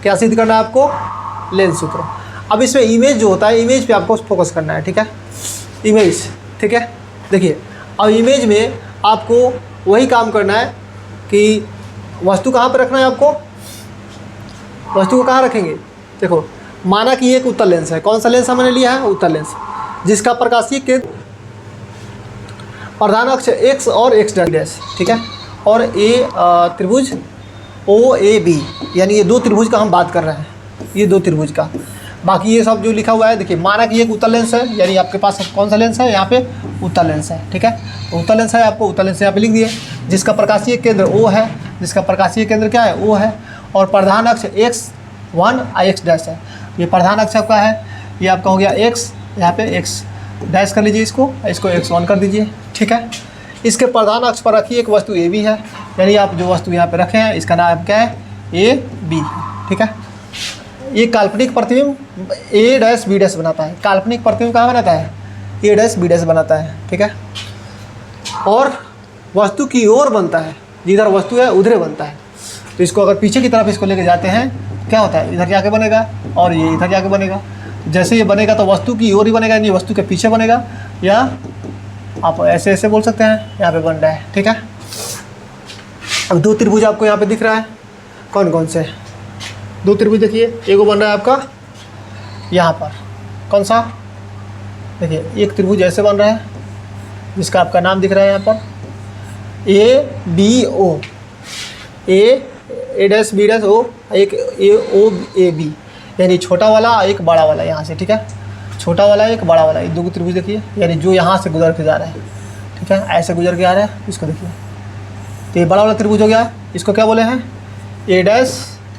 क्या सिद्ध करना है आपको? लेंस सूत्र। अब इसमें इमेज जो होता है, इमेज पे आपको फोकस करना है, ठीक है, इमेज, ठीक है। देखिए अब इमेज में आपको वही काम करना है कि वस्तु कहाँ पर रखना है आपको, वस्तु को कहाँ रखेंगे? देखो माना कि एक उत्तल लेंस है, कौन सा लेंस हमने लिया है? उत्तल लेंस, जिसका प्रकाशीय केंद्र प्रधान अक्ष x और x डैश, ठीक है, और ये त्रिभुज OAB, यानी ये दो त्रिभुज का हम बात कर रहे हैं, ये दो त्रिभुज का। बाकी ये सब जो लिखा हुआ है, देखिए माना कि एक उत्तल लेंस है, यानी आपके पास कौन सा लेंस है? यहाँ पे उत्तल लेंस है, ठीक है। तो उत्तल लेंस है, आपको उत्तल लेंस यहाँ पे लिख दिए, जिसका प्रकाशीय केंद्र O है, जिसका प्रकाशीय केंद्र क्या है? O है, और प्रधान अक्ष x1 x डैश है। ये प्रधान अक्ष आपका है, ये आपका हो गया x, यहाँ पे x डैश कर लीजिए, इसको x1 कर दीजिए, ठीक है। इसके प्रधान अक्ष पर रखिए एक वस्तु AB है, यानी आप जो वस्तु यहाँ पे रखे हैं इसका नाम क्या है? AB, ठीक है। ये काल्पनिक प्रतिबिंब A डैश B डैश बनाता है, काल्पनिक प्रतिबिंब कहाँ बनाता है? A डैश B डैश बनाता है, ठीक है। और वस्तु की ओर बनता है, जिधर वस्तु है उधर बनता है। तो इसको अगर पीछे की तरफ इसको लेके जाते हैं, क्या होता है? इधर जाके बनेगा और ये इधर जाके बनेगा। जैसे ये बनेगा तो वस्तु की ओर ही बनेगा, यानी वस्तु के पीछे बनेगा, या आप ऐसे ऐसे बोल सकते हैं, यहाँ पे बन रहा है, ठीक है। अब दो त्रिभुज आपको यहाँ पे दिख रहा है, कौन कौन से दो त्रिभुज? देखिए एक बन रहा है आपका यहाँ पर, कौन सा? देखिए एक त्रिभुज ऐसे बन रहा है, जिसका आपका नाम दिख रहा है यहाँ पर ABO, A dash B dash O, एक AOAB, यानी छोटा वाला एक बड़ा वाला यहाँ से, ठीक है, छोटा वाला एक बड़ा वाला, ये दो त्रिभुज देखिए, यानी जो यहाँ से गुजर के जा रहा है, ठीक है, ऐसे गुजर के आ रहा है, इसको देखिए। तो ये बड़ा वाला त्रिभुज हो गया, इसको क्या बोले हैं? A dash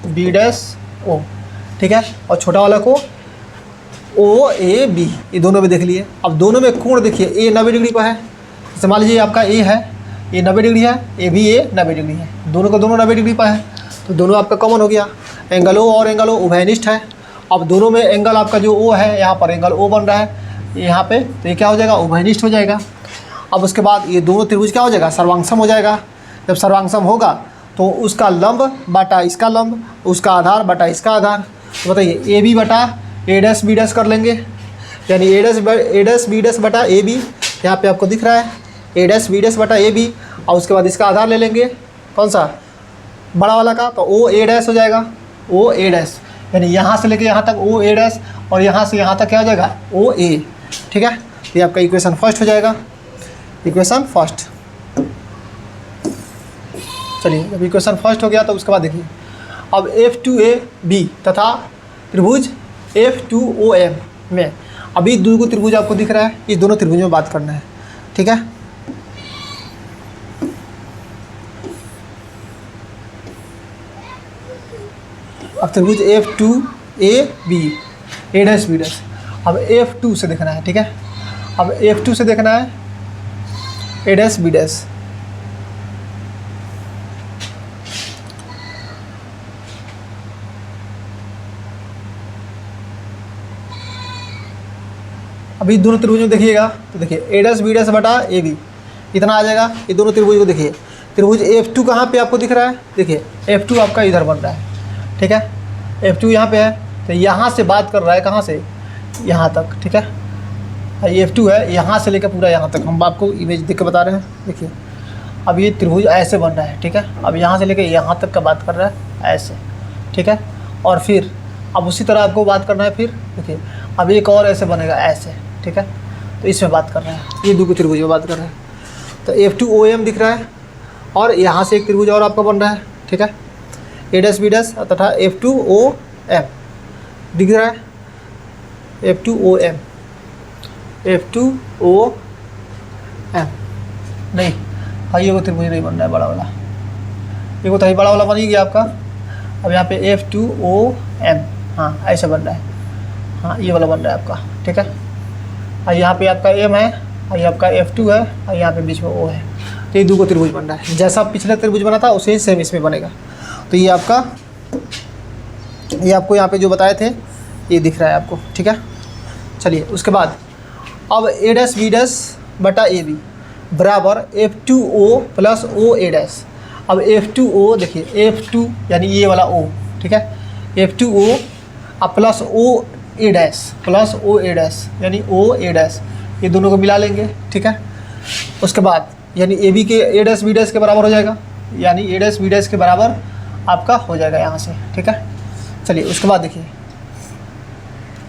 B dash O, ठीक है, और छोटा वाला को OAB, ये दोनों में देख लिए। अब दोनों में कोण देखिए, A 90 डिग्री पर है, जैसे मान लीजिए आपका A है, ये 90 डिग्री है, A भी 90 डिग्री है, दोनों का दोनों 90 डिग्री पर है, तो दोनों आपका कॉमन हो गया। एंगल O और एंगल O उभयनिष्ठ है। अब दोनों में एंगल आपका जो O है, यहाँ पर एंगल O बन रहा है यहाँ पे, तो ये क्या हो जाएगा? उभयनिष्ठ हो जाएगा। अब उसके बाद ये दोनों त्रिभुज क्या हो जाएगा? सर्वांगसम हो जाएगा। जब सर्वांगसम होगा तो उसका लंब बटा इसका लंब, उसका आधार बटा इसका आधार। तो बताइए AB बटा A डैश B डैश कर लेंगे, यानी A डैश B डैश बटा AB, यहाँ पे आपको दिख रहा है A डैश B डैश बटा AB, और उसके बाद इसका आधार ले लेंगे, कौन सा? बड़ा वाला का, तो OA डैश हो जाएगा, OA डैश, यानी यहाँ से लेके यहाँ तक OA डैश, और यहाँ से यहाँ तक क्या हो जाएगा? OA, ठीक है। ये आपका इक्वेशन फर्स्ट हो जाएगा, इक्वेशन फर्स्ट। चलिए जब इक्वेशन फर्स्ट हो गया तो उसके बाद देखिए, अब F2AB तथा त्रिभुज F2OM में अभी दो त्रिभुज आपको दिख रहा है, इस दोनों त्रिभुज में बात करना है, ठीक है। अब त्रिभुज F2AB, A dash B dash, अब F2 से देखना है, ठीक है। अब F2 से देखना है A डैश B डैश, अभी दोनों त्रिभुज में देखिएगा, तो देखिए A डैश B डैश बटा AB इतना आ जाएगा। ये दोनों त्रिभुज को देखिए, त्रिभुज F2 कहाँ पे आपको दिख रहा है? देखिए F2 आपका इधर बन रहा है, ठीक है, F2 यहाँ पे है, तो यहाँ से बात कर रहा है, कहाँ से? यहाँ तक, ठीक है। ये F2 है, यहाँ से लेकर पूरा यहाँ तक, हम आपको इमेज देख के बता रहे हैं। देखिए अब ये त्रिभुज ऐसे बन रहा है, ठीक है, अब यहाँ से लेकर यहाँ तक का बात कर रहा है ऐसे, ठीक है। और फिर अब उसी तरह आपको बात करना है, फिर देखिए अब एक और ऐसे बनेगा ऐसे, ठीक है, तो इसमें बात कर रहे हैं, ये दो त्रिभुज में बात कर रहे हैं। तो F2OM दिख रहा है, और यहाँ से एक त्रिभुज और आपका बन रहा है, ठीक है, A डैश B डैश तथा F2OM दिख रहा है, F2OM नहीं, हाँ ये वो त्रिभुज नहीं बन रहा है बड़ा वाला, ये वो तो बड़ा वाला बन ही गया आपका। अब यहाँ पे F2OM, हाँ ऐसे बन रहा है, हाँ ये वाला बन रहा है आपका, ठीक है। और यहाँ पे आपका M है, और ये आपका F2 है, और यहाँ पे बीच में O है, तो ये दो त्रिभुज बन रहा है। जैसा पिछले त्रिभुज बना था उसे ही सेम इसमें बनेगा। तो ये आपका, ये आपको यहाँ पे जो बताए थे ये दिख रहा है आपको, ठीक है। चलिए उसके बाद अब A डैश B डैश बटा AB बराबर F2O प्लस OA डैश। अब F2O देखिए, F2 यानी ये वाला O, ठीक है, F2O अब प्लस OA डैश यानी OA डैश, ये दोनों को मिला लेंगे, ठीक है। उसके बाद यानी AB के A डैश B डैश के बराबर हो जाएगा, यानी A डैश B डैश के बराबर आपका हो जाएगा यहाँ से, ठीक है। चलिए उसके बाद देखिए,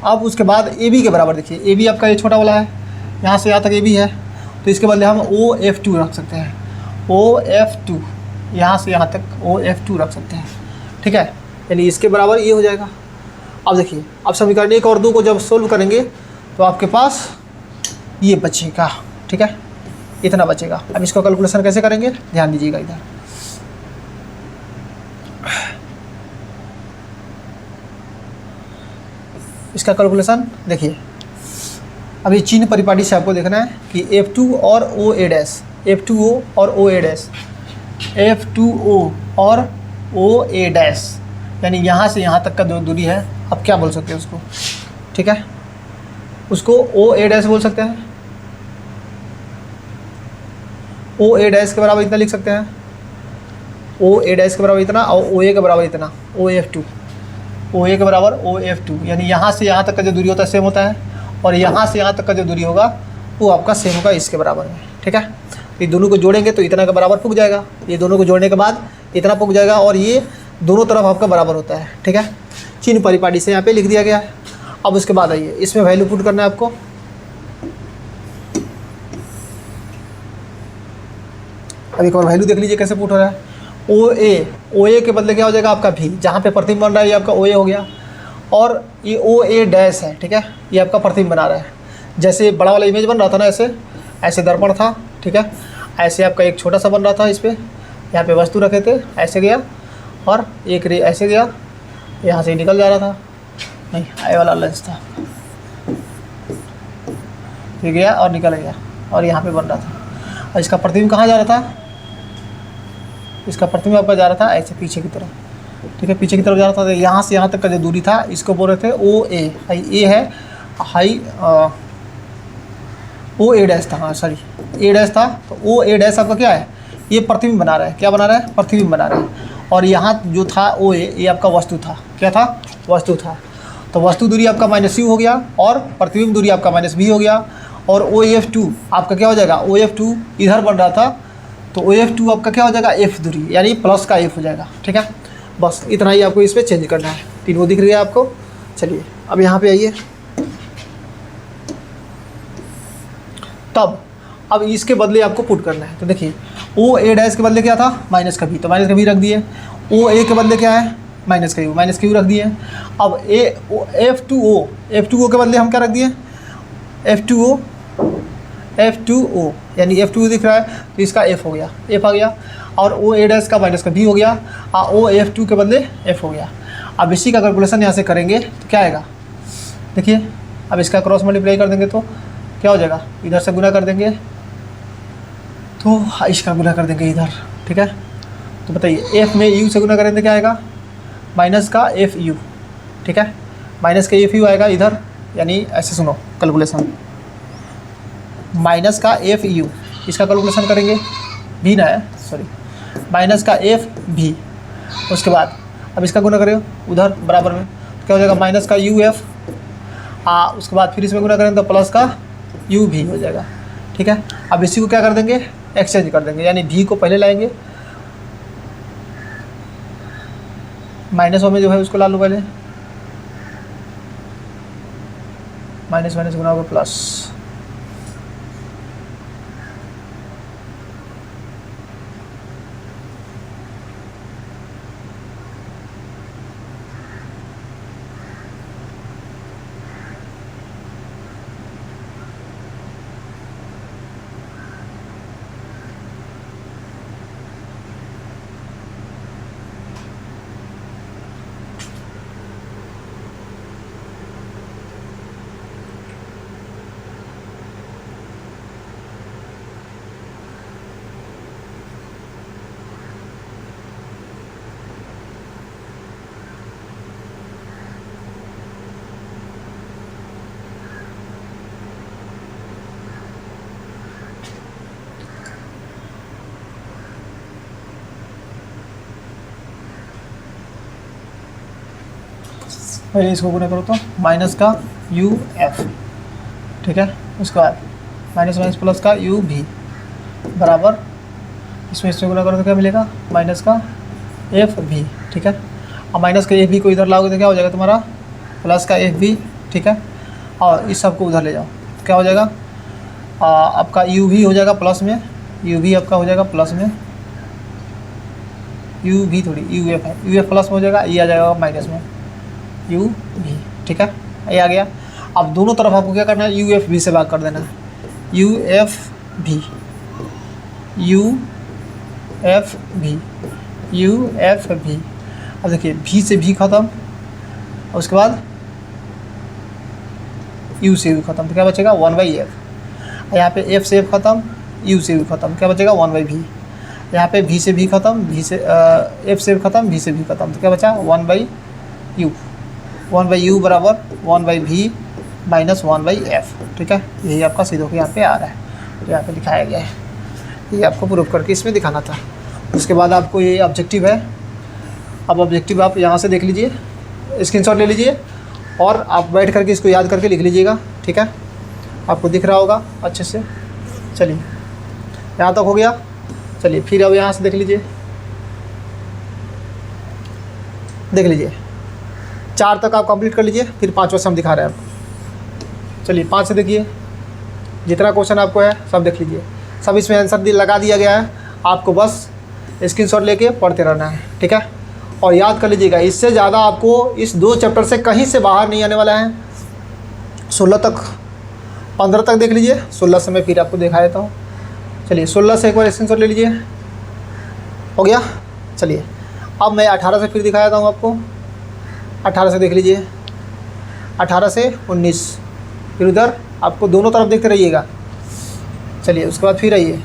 अब उसके बाद AB के बराबर देखिए, AB आपका ये छोटा वाला है, यहाँ से यहाँ तक AB है, तो इसके बदले हम OF2 रख सकते हैं, OF2, यहाँ से यहाँ तक OF2 रख सकते हैं, ठीक है। यानी इसके बराबर ये हो जाएगा। अब देखिए, अब समीकरण 1 और 2 को जब सोल्व करेंगे तो आपके पास ये बचेगा, ठीक है, इतना बचेगा। अब इसको कैलकुलेशन कैसे करेंगे, ध्यान दीजिएगा इधर। इसका कैलकुलेशन देखिए, अभी चिन्ह परिपाटी से आपको देखना है कि F2 और OA डैश, F2O और OA डैश, F2O और OA डैश, यानी यहाँ से यहाँ तक का जो दूरी है, अब क्या बोल सकते हैं उसको, ठीक है, उसको OA डैश बोल सकते हैं। OA डैश के बराबर इतना लिख सकते हैं, OA डैश के बराबर इतना, और OA के बराबर इतना, OF2, OA के बराबर OF2, यानी यहाँ से यहाँ तक का जो दूरी होता है सेम होता है, और यहाँ से यहाँ तक का जो दूरी होगा वो आपका सेम होगा इसके बराबर में, ठीक है। ये दोनों को जोड़ेंगे तो इतना का बराबर पुग जाएगा, ये दोनों को जोड़ने के बाद इतना पुग जाएगा, और ये दोनों तरफ आपका बराबर होता है, ठीक है। चिन्ह परिपाटी से यहाँ पे लिख दिया गया है। अब उसके बाद आइए, इसमें वैल्यू पुट करना है आपको। अब एक और वैल्यू देख लीजिए कैसे पुट हो रहा है। OA के बदले क्या हो जाएगा आपका V, जहाँ पे प्रतिबिंब बन रहा है ये आपका OA हो गया, और ये OA डैश है, ठीक है, ये आपका प्रतिबिंब बना रहा है। जैसे बड़ा वाला इमेज बन रहा था ना, ऐसे दर्पण था, ठीक है, ऐसे आपका एक छोटा सा बन रहा था, इस पर यहाँ पे वस्तु रखे थे, ऐसे गया और एक रे ऐसे गया, यहाँ से निकल जा रहा था, नहीं ये वाला लेंस था, ये गया और निकल गया, और यहाँ पे बन रहा था। और इसका प्रतिबिंब कहाँ जा रहा था, इसका प्रतिबिंब आपका जा रहा था ऐसे पीछे की तरफ, ठीक है, पीछे की तरफ जा रहा था। तो यहाँ से यहाँ तक का जो दूरी था इसको बोल रहे थे OA, हाई ए है, हाई OA डैश था, हाँ सॉरी A डैश था, तो OA डैश आपका क्या है, ये प्रतिबिंब बना रहा है, क्या बना रहा है, प्रतिबिंब बना रहा है। और यहाँ जो था OA, ये आपका वस्तु था, क्या था, वस्तु था। तो वस्तु दूरी आपका -u हो गया, और प्रतिबिंब दूरी आपका -b हो गया, और OF2 आपका क्या हो जाएगा, OF2 इधर बन रहा था, तो OF2 आपका क्या हो जाएगा, F दूरी, यानी प्लस का F हो जाएगा, ठीक है। बस इतना ही आपको इसमें चेंज करना है। तीनों दिख रही है आपको। चलिए अब यहाँ पे आइए, तब अब इसके बदले आपको पुट करना है। तो देखिए OA डैश के बदले क्या था, माइनस का भी, तो माइनस का भी रख दिए। OA के बदले क्या है, माइनस का यू रख दिए। अब F2O के बदले हम क्या रख दिए, F2O यानी F2O दिख रहा है तो इसका F हो गया, F आ गया। और OA डैश का माइनस का भी हो गया, और OF2 के बदले F हो गया। अब इसी का कैलकुलेशन यहाँ से करेंगे तो क्या आएगा, देखिए अब इसका क्रॉस मल्टीप्लाई कर देंगे तो क्या हो जाएगा, इधर से गुना कर देंगे तो इसका गुना कर देंगे इधर, ठीक है। तो बताइए F में U से गुना करेंगे क्या आएगा, माइनस का FU, ठीक है, माइनस का FU आएगा इधर, यानी ऐसे सुनो कैलकुलेशन, माइनस का FU, इसका कैलकुलेशन करेंगे भी ना है, सॉरी, माइनस का FV। उसके बाद अब इसका गुना करें उधर बराबर में, तो क्या हो जाएगा, माइनस का UF, उसके बाद फिर इसमें गुना करेंगे तो प्लस का UV हो जाएगा, ठीक है। अब इसी को क्या कर देंगे, एक्सचेंज कर देंगे, यानी V को पहले लाएंगे, माइनस में जो है उसको ला लो पहले, माइनस माइनस गुना होगा प्लस, पहले इसको गुना करो तो माइनस का यू एफ, ठीक है। उसके बाद माइनस माइनस प्लस का यू भी बराबर, इसमें इसमें गुना करो तो क्या मिलेगा, माइनस का एफ भी, ठीक है। अब माइनस का एफ भी को इधर लाओगे तो क्या हो जाएगा तुम्हारा, प्लस का एफ भी, ठीक है। और इस सब को उधर ले जाओ, क्या हो जाएगा, आपका यू भी हो जाएगा प्लस में, यू भी आपका हो जाएगा प्लस में, यू भी थोड़ी यू एफ है, यू एफ प्लस में हो जाएगा, ये आ जाएगा माइनस में यू भी, ठीक है। ये आ गया। अब दोनों तरफ आपको क्या करना है, यू एफ भी से भाग कर देना है, यू एफ भी, यू एफ भी, यू एफ भी। अब देखिए भी से भी ख़त्म, उसके बाद यू से यू ख़त्म, तो क्या बचेगा 1/f। यहाँ पे f से f ख़त्म, u से u ख़त्म, क्या बचेगा 1/v। यहाँ पे v से v ख़त्म, v से f से f ख़त्म, v से v ख़त्म, तो क्या बचा 1/u। 1/u बराबर 1/v माइनस 1/f, ठीक है। यही आपका सीधे होकर यहाँ पे आ रहा है, तो यहाँ पे दिखाया गया है। ये आपको प्रूफ करके इसमें दिखाना था। उसके बाद आपको ये ऑब्जेक्टिव है। अब ऑब्जेक्टिव आप यहाँ से देख लीजिए, स्क्रीनशॉट ले लीजिए और आप बैठ करके इसको याद करके लिख लीजिएगा, ठीक है। आपको दिख रहा होगा अच्छे से। चलिए यहाँ तक हो गया। चलिए फिर अब यहाँ से देख लीजिए, देख लीजिए 4 तक आप कंप्लीट कर लीजिए, फिर 5वां सम दिखा रहे हैं आप। चलिए 5 से देखिए, जितना क्वेश्चन आपको है सब देख लीजिए, सब इसमें आंसर लगा दिया गया है। आपको बस स्क्रीनशॉट लेके पढ़ते रहना है, ठीक है। और याद कर लीजिएगा, इससे ज़्यादा आपको इस 2 चैप्टर से कहीं से बाहर नहीं आने वाला है। 16 तक 15 तक देख लीजिए, 16 से मैं फिर आपको दिखा देता हूँ। चलिए 16 से एक बार स्क्रीनशॉट ले लीजिए, हो गया। चलिए अब मैं 18 से फिर दिखा देता हूँ आपको। 18 से देख लीजिए, 18 से 19, फिर उधर आपको दोनों तरफ देखते रहिएगा। चलिए उसके बाद फिर आइए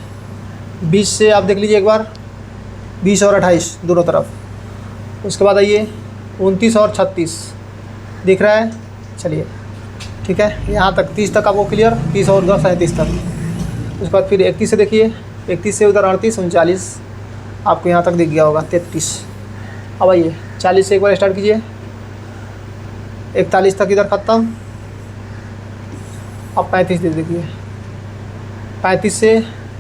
20 से आप देख लीजिए एक बार, 20 और 28 दोनों तरफ। उसके बाद आइए 29 और 36 दिख रहा है। चलिए ठीक है, यहाँ तक 30 तक आपको क्लियर, 30 और उधर 37 तक। उसके बाद फिर 31 से देखिए, 31 से उधर 38 39 आपको यहाँ तक दिख गया होगा, 33। अब आइए 40 से एक बार स्टार्ट कीजिए, 41 तक इधर ख़त्म। अब 35 देखिए, 35 से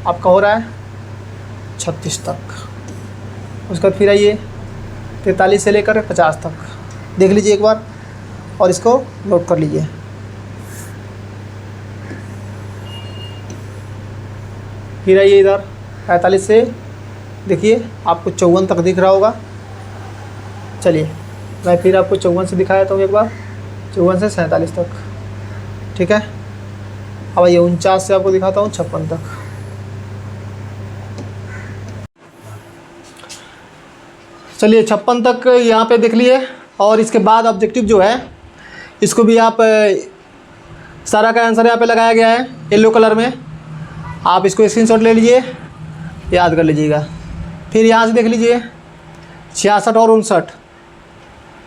आपका हो रहा है 36 तक। उसके बाद फिर आइए 43 से लेकर 50 तक देख लीजिए एक बार और इसको नोट कर लीजिए। फिर आइए इधर 45 से देखिए आपको 54 तक दिख रहा होगा। चलिए मैं फिर आपको 54 से दिखा देता हूँ एक बार, 54 से 47 तक, ठीक है। अब आइए 49 से आपको दिखाता हूँ 56 तक। चलिए 56 तक यहाँ पे देख लिए। और इसके बाद ऑब्जेक्टिव जो है इसको भी आप सारा का आंसर यहाँ पे लगाया गया है येलो कलर में, आप इसको स्क्रीनशॉट ले लीजिए, याद कर लीजिएगा। फिर यहाँ से देख लीजिए 66 और 59,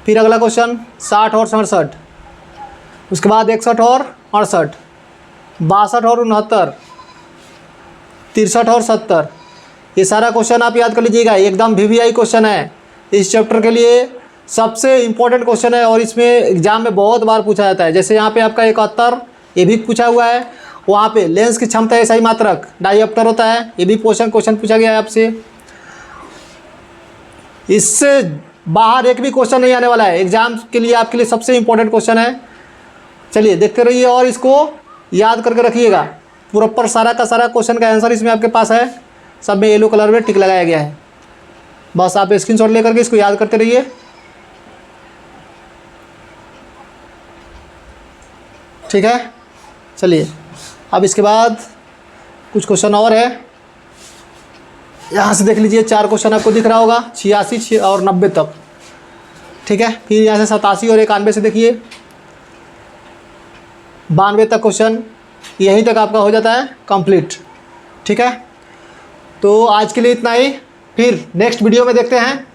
फिर अगला क्वेश्चन 60 और 67, उसके बाद 61 और 68, 62 और 69, 63 और 70। ये सारा क्वेश्चन आप याद कर लीजिएगा, एकदम VVI क्वेश्चन है, इस चैप्टर के लिए सबसे इम्पोर्टेंट क्वेश्चन है और इसमें एग्जाम में बहुत बार पूछा जाता है। जैसे यहाँ पे आपका 71 ये भी पूछा हुआ है, वहाँ पे लेंस की क्षमता सही मात्रक डायऑप्टर होता है, ये भी क्वेश्चन पूछा गया है आपसे। इससे बाहर एक भी क्वेश्चन नहीं आने वाला है, एग्जाम के लिए आपके लिए सबसे इम्पोर्टेंट क्वेश्चन है। चलिए देखते रहिए और इसको याद करके रखिएगा। प्रॉपर सारा का सारा क्वेश्चन का आंसर इसमें आपके पास है, सब में येलो कलर में टिक लगाया गया है। बस आप स्क्रीनशॉट लेकर के इसको याद करते रहिए, ठीक है। चलिए अब इसके बाद कुछ क्वेश्चन और है, यहाँ से देख लीजिए 4 क्वेश्चन आपको दिख रहा होगा, 86 और 90 तक, ठीक है। फिर यहाँ से 87 और 91 से देखिए 92 तक क्वेश्चन, यहीं तक आपका हो जाता है कंप्लीट, ठीक है। तो आज के लिए इतना ही, फिर नेक्स्ट वीडियो में देखते हैं